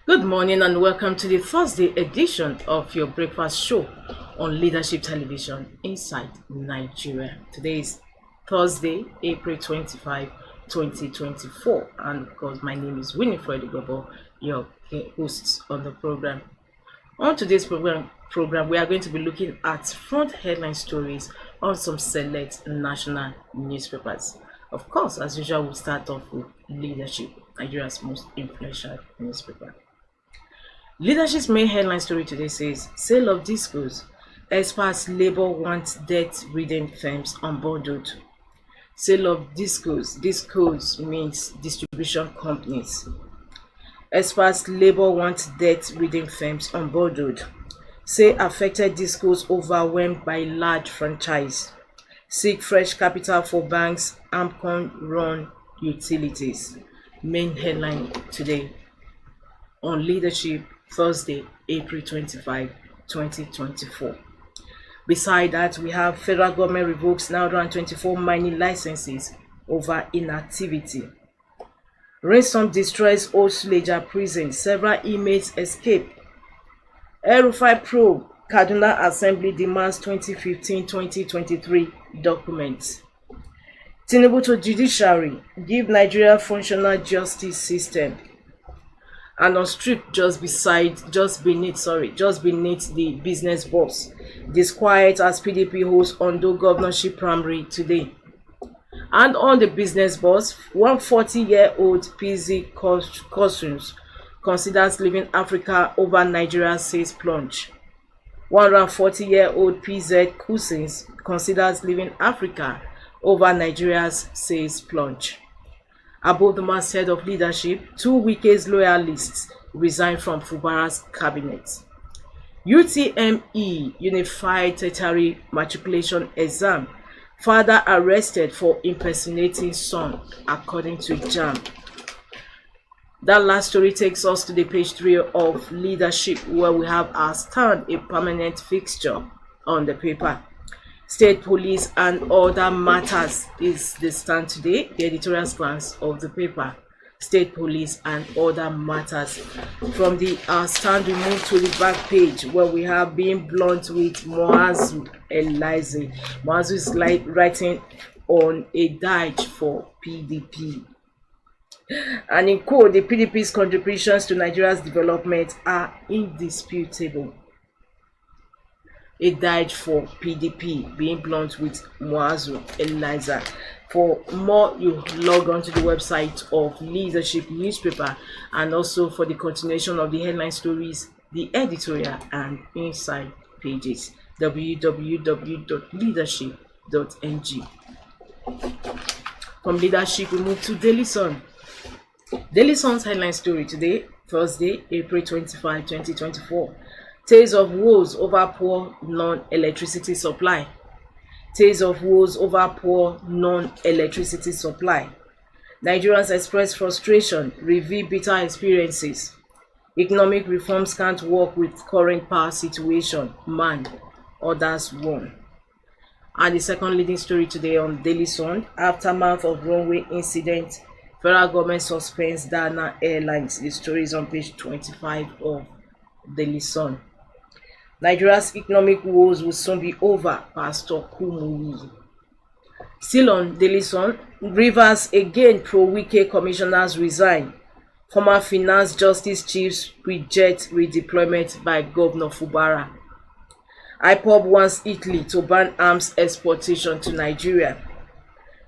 Good morning and welcome to the Thursday edition of your breakfast show on Leadership Television Inside Nigeria. Today is Thursday, April 25, 2024, and of course my name is Winifred Igbobo, your host on the program. On today's program we are going to be looking at front headline stories on some select national newspapers. Of course, as usual, we'll start off with Leadership, Nigeria's most influential newspaper. Leadership's main headline story today says, Sale of DISCOS. Experts Labour wants debt-ridden firms unbundled. Sale of DISCOS. DISCOS means distribution companies. Experts Labour wants debt-ridden firms unbundled. Say affected DISCOS overwhelmed by large franchise. Seek fresh capital for banks, AMCON-run utilities. Main headline today on Leadership, Thursday, April 25, 2024. Beside that, we have federal government revokes 924 mining licenses over inactivity. Ransom destroys old Suleja prison. Several inmates escape. El-Rufai probe. Kaduna Assembly demands 2015-2023 documents. Tinubu to judiciary. Give Nigeria functional justice system. And on strip just beneath the business boss. Disquiet as PDP hosts Ondo governorship primary today. And on the business boss, 140-year-old PZ Cousins considers leaving Africa over Nigeria, says plunge. 140-year-old PZ Cousins considers leaving Africa over Nigeria's, says plunge. Above the masthead of leadership, 2 Wike's loyalists resign from Fubara's cabinet. UTME Unified Tertiary Matriculation Exam. Father arrested for impersonating son, according to JAM. That last story takes us to the page 3 of Leadership, where we have our stand, a permanent fixture on the paper. State police and other matters is the stand today, the editorial stance of the paper. State police and other matters. From the stand, we move to the back page where we have being blunt with Muazu Eliza. Muazu is writing on a diet for PDP. And in quote, the PDP's contributions to Nigeria's development are indisputable. A died for PDP, being blunt with Muazu Eliza. For more, you log on to the website of Leadership newspaper, and also for the continuation of the headline stories, the editorial and inside pages, www.leadership.ng. From Leadership, we move to Daily Sun. Daily Sun's headline story today, Thursday, April 25, 2024. Tales of woes over poor non-electricity supply. Tales of woes over poor non-electricity supply. Nigerians express frustration, reveal bitter experiences. Economic reforms can't work with current power situation. Man, others won. And the second leading story today on Daily Sun, aftermath of runway incident, federal government suspends Dana Airlines. The story is on page 25 of Daily Sun. Nigeria's economic woes will soon be over, Pastor Kumuyi. Still on Daily Sun, Rivers again pro-Wike commissioners resign. Former Finance Justice Chiefs reject redeployment by Governor Fubara. IPOB wants Italy to ban arms exportation to Nigeria.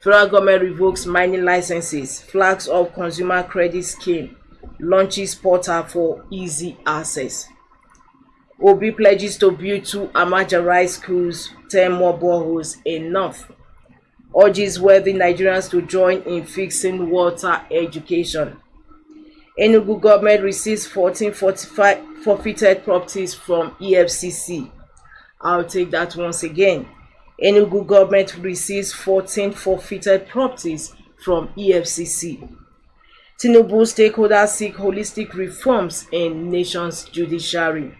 Federal government revokes mining licenses. Flags of consumer credit scheme. Launches portal for easy access. Obi pledges to build 2 Amajarai schools, 10 more boreholes enough. Urges wealthy Nigerians to join in fixing water education. Enugu government receives 1445 forfeited properties from EFCC. I'll take that once again. Enugu government receives 14 forfeited properties from EFCC. Tinubu stakeholders seek holistic reforms in nation's judiciary.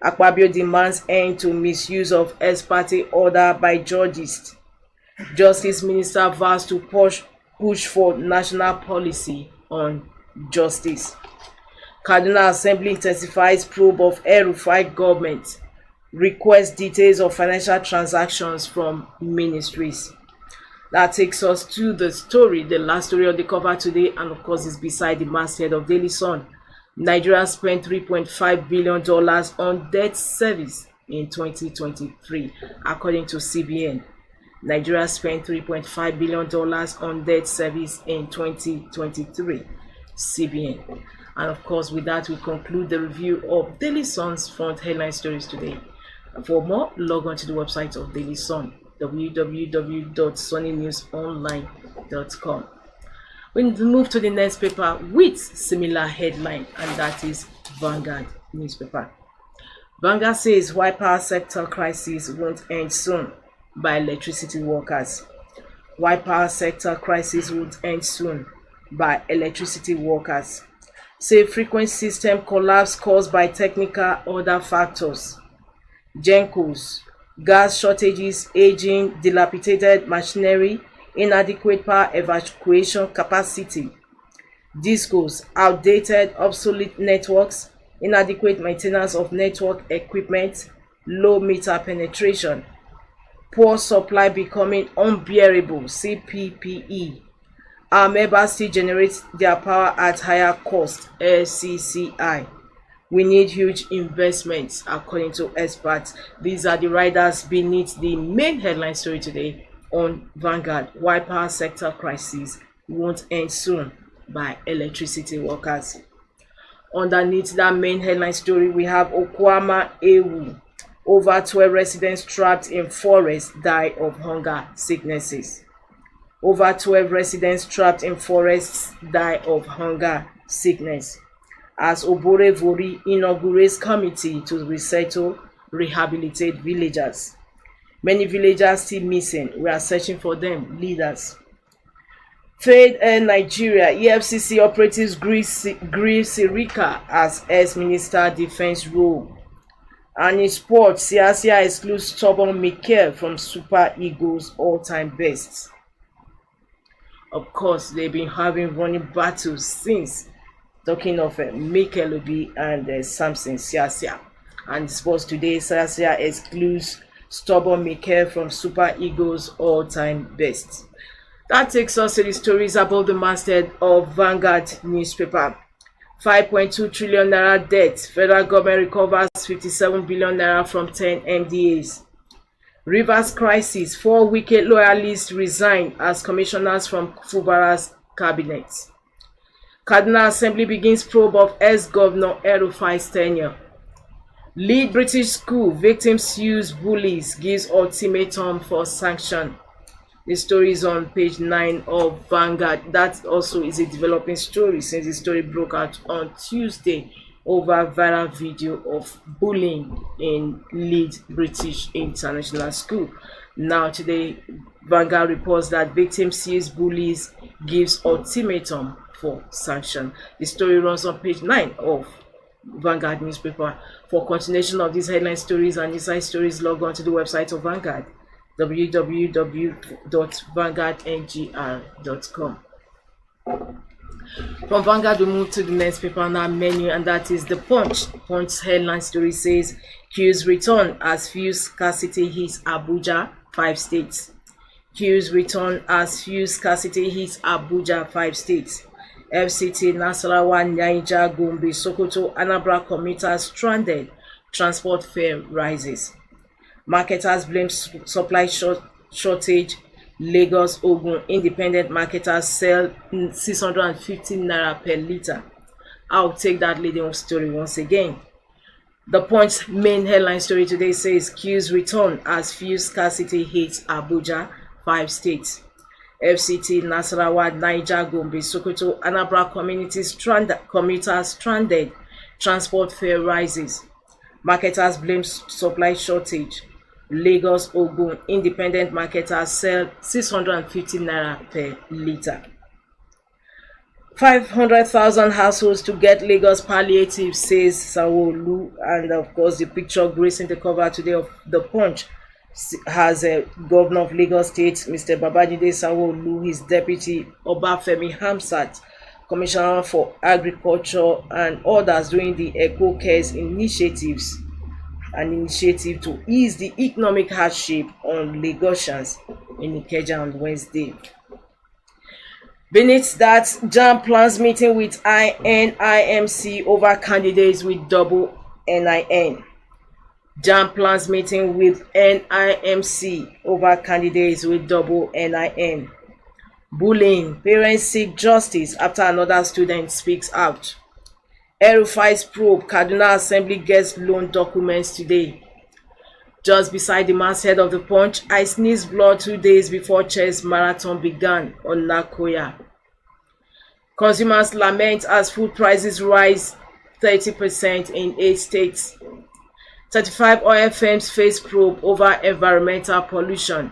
Akpabio demands end to misuse of ex-parte order by judges. Justice Minister vows to push for national policy on justice. Kaduna Assembly intensifies probe of El-Rufai government. Request details of financial transactions from ministries. That takes us to the story, the last story on the cover today, and of course is beside the masthead of Daily Sun. Nigeria spent $3.5 billion on debt service in 2023, according to CBN. Nigeria spent $3.5 billion on debt service in 2023, CBN. And of course, with that, we conclude the review of Daily Sun's front headline stories today. For more, log on to the website of Daily Sun, www.sunnynewsonline.com. We move to the next paper with similar headline, and that is Vanguard newspaper. Vanguard says why power sector crisis won't end soon by electricity workers. Why power sector crisis won't end soon by electricity workers. Say frequent system collapse caused by technical other factors. Gencos, gas shortages, aging, dilapidated machinery, inadequate power evacuation capacity. DISCOS, outdated, obsolete networks, inadequate maintenance of network equipment, low meter penetration. Poor supply becoming unbearable, CPPE. Our members still generate their power at higher cost, LCCI. We need huge investments, according to experts. These are the riders beneath the main headline story today on Vanguard. Why power sector crisis won't end soon by electricity workers. Underneath that main headline story, we have Okwama Ewu. Over 12 residents trapped in forest die of hunger sicknesses. Over 12 residents trapped in forests die of hunger sickness. As Obore Vori inaugurates committee to resettle, rehabilitate villagers. Many villagers still missing. We are searching for them, leaders. Trade and Nigeria, EFCC operatives grieve Sirika as ex-minister defense role. And in sports, Siasia excludes stubborn Mikel from Super Eagles all-time best. Of course, they've been having running battles since. Talking of Mikel Obi and Samson Siasia. And sports today, Siasia excludes stubborn Mikel from Super Eagles all-time best. That takes us to the stories about the masthead of Vanguard newspaper. 5.2 trillion naira debt. Federal government recovers 57 billion naira from 10 MDAs. Rivers crisis. 4 wicked loyalists resign as commissioners from Fubara's cabinet. Kaduna Assembly begins probe of ex-governor El-Rufai's tenure. Lead British school victims use bullies gives ultimatum for sanction. The story is on page 9 of Vanguard. That also is a developing story since the story broke out on Tuesday over viral video of bullying in Lead British International School. Now today, Vanguard reports that victims use bullies gives ultimatum for sanction. The story runs on page 9 of Vanguard newspaper. For continuation of these headline stories and inside stories, log on to the website of Vanguard, www.vanguardngr.com. From Vanguard, we move to the next paper on our menu, and that is the Punch. Punch's headline story says, Q's return as fuel scarcity hits Abuja, 5 states. Q's return as fuel scarcity hits Abuja, 5 states. FCT, Nasarawa, Niger, Gombe, Sokoto, Anambra commuters stranded. Transport fare rises. Marketers blame supply shortage. Lagos, Ogun, independent marketers sell 650 naira per litre. I'll take that leading story once again. The Punch's main headline story today says Q's return as fuel scarcity hits Abuja, 5 states. FCT, Nasarawa, Niger, Gombe, Sokoto, Anambra commuters stranded. Transport fare rises. Marketers blame supply shortage. Lagos, Ogun, independent marketers sell 650 naira per litre. 500,000 households to get Lagos palliative, says Sanwo-Olu. And of course, the picture gracing the cover today of the Punch has a governor of Lagos State, Mr. Babajide Sanwo-Olu, his deputy Obafemi Hamzat, Commissioner for Agriculture, and others doing the Eco Cares initiatives, an initiative to ease the economic hardship on Lagosians in Ikeja on Wednesday. Beneath that, JAMB plans meeting with INIMC over candidates with double NIN. JAMB plans meeting with NIMC over candidates with double NIN. Bullying, parents seek justice after another student speaks out. El-Rufai's probe, Kaduna Assembly gets loan documents today. Just beside the masthead of the Punch, I sneezed blood 2 days before chess marathon began on Nakoya. Consumers lament as food prices rise 30% in 8 states. 35 oil firms face probe over environmental pollution.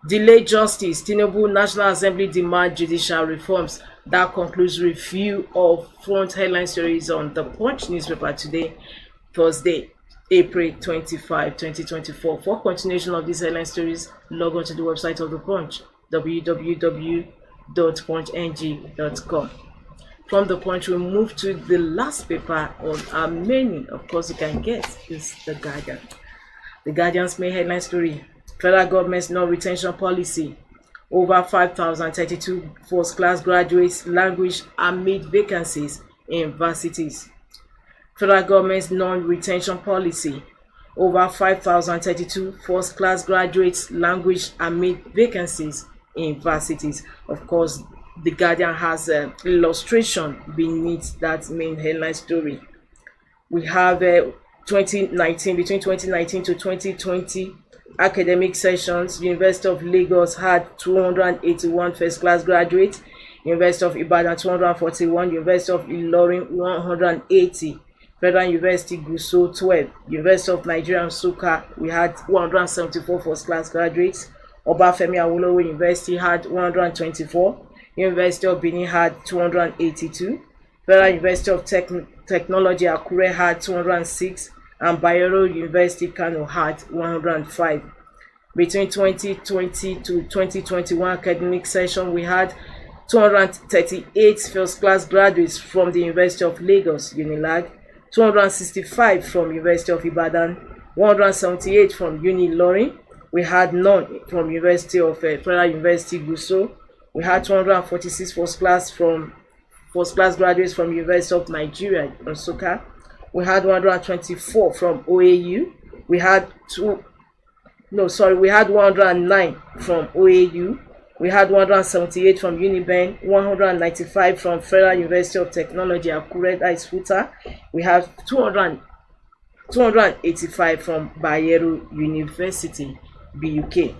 Delayed justice, Tinubu National Assembly demand judicial reforms. That concludes review of front headline stories on the Punch newspaper today, Thursday, April 25, 2024. For continuation of these headline stories, log on to the website of the Punch, www.punchng.com. From the Punch, we move to the last paper on our menu, of course, you can get is The Guardian. The Guardian's main headline story: federal government's non-retention policy. Over 5,032 first-class graduates languish amid vacancies in varsities. Federal government's non-retention policy. Over 5,032 first-class graduates languish amid vacancies in varsities. Of course, The Guardian has an illustration beneath that main headline story. We have 2019, between 2019 to 2020 academic sessions, University of Lagos had 281 first-class graduates, University of Ibadan 241, University of Ilorin 180, Federal University Gusau 12, University of Nigeria Nsukka, we had 174 first-class graduates, Obafemi Awolowo University had 124, University of Benin had 282, Federal University of Technology Akure had 206, and Bayero University Kano had 105. Between 2020 to 2021 academic session, we had 238 first-class graduates from the University of Lagos, UNILAG, 265 from University of Ibadan, 178 from Uni-Ilorin. We had none from University of Federal University Gusau. We had 246 first-class graduates from University of Nigeria, Nsukka. We had 124 from OAU. We had 109 from OAU. We had 178 from Uniben, 195 from Federal University of Technology, Akure, that is FUTA. We have 285 from Bayero University, BUK.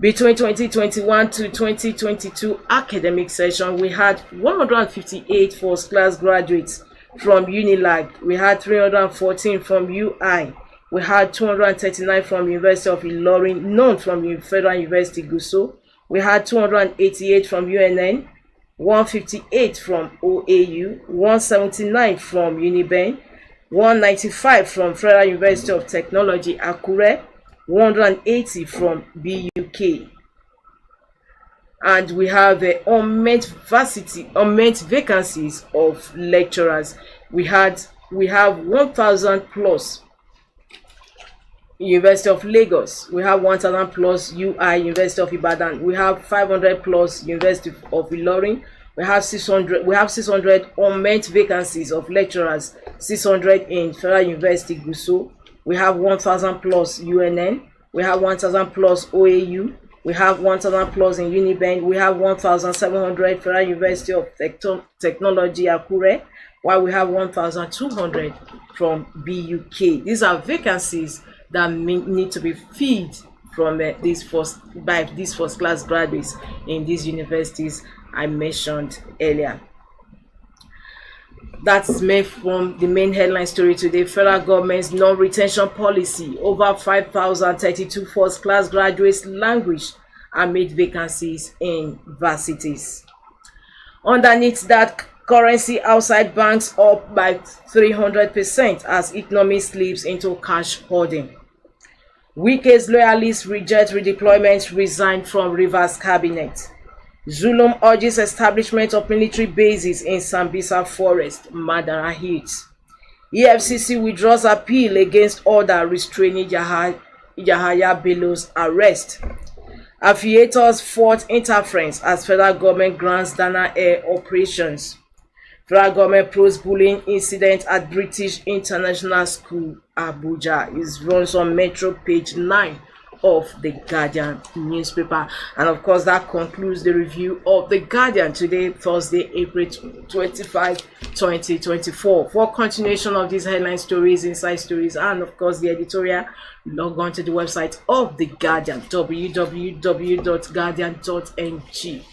Between 2021 to 2022 academic session, we had 158 first-class graduates from UNILAG. We had 314 from UI. We had 239 from University of Ilorin, none from Federal University Gusau. We had 288 from UNN, 158 from OAU, 179 from Uniben, 195 from Federal University of Technology Akure, 180 from BUK. And we have unmet vacancies of lecturers. We have 1,000 plus University of Lagos. We have 1,000 plus UI University of Ibadan. We have 500 plus University of Ilorin. We have 600 unmet vacancies of lecturers. 600 in Federal University Gusau. We have 1,000 plus UNN. We have 1,000 plus OAU. We have 1,000 plus in Uniben. We have 1,700 Federal University of Technology Akure, while we have 1,200 from BUK. These are vacancies that need to be filled from these first-class graduates in these universities I mentioned earlier. That's made from the main headline story today: federal government's non-retention policy. Over 5,032 first-class graduates languish amid vacancies in varsities. Underneath that, currency outside banks up by 300% as economy slips into cash hoarding. Wike's loyalists reject redeployment, resign from Rivers cabinet. Zulum urges establishment of military bases in Sambisa Forest, Madara hits. EFCC withdraws appeal against order restraining Yahaya Bello's arrest. Aviators fought interference as federal government grants Dana Air operations. Federal government proves bullying incident at British International School, Abuja. It runs on Metro page 9 of the Guardian newspaper. And of course, that concludes the review of the Guardian today, Thursday, April 25, 2024. For continuation of these headline stories, inside stories, and of course the editorial, log on to the website of the Guardian, www.guardian.ng.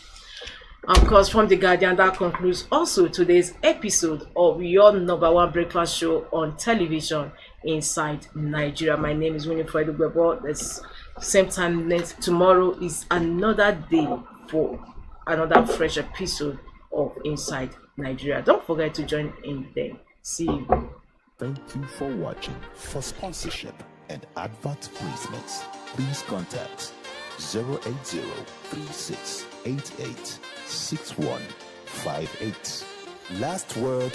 Of course, from the Guardian, that concludes also today's episode of your number one breakfast show on television, Inside Nigeria. My name is Winifred Ugwebo. This same time next tomorrow is another day for another fresh episode of Inside Nigeria. Don't forget to join in then. See you. Thank you for watching. For sponsorship and advert placements, please contact 080-3688-6158. Last word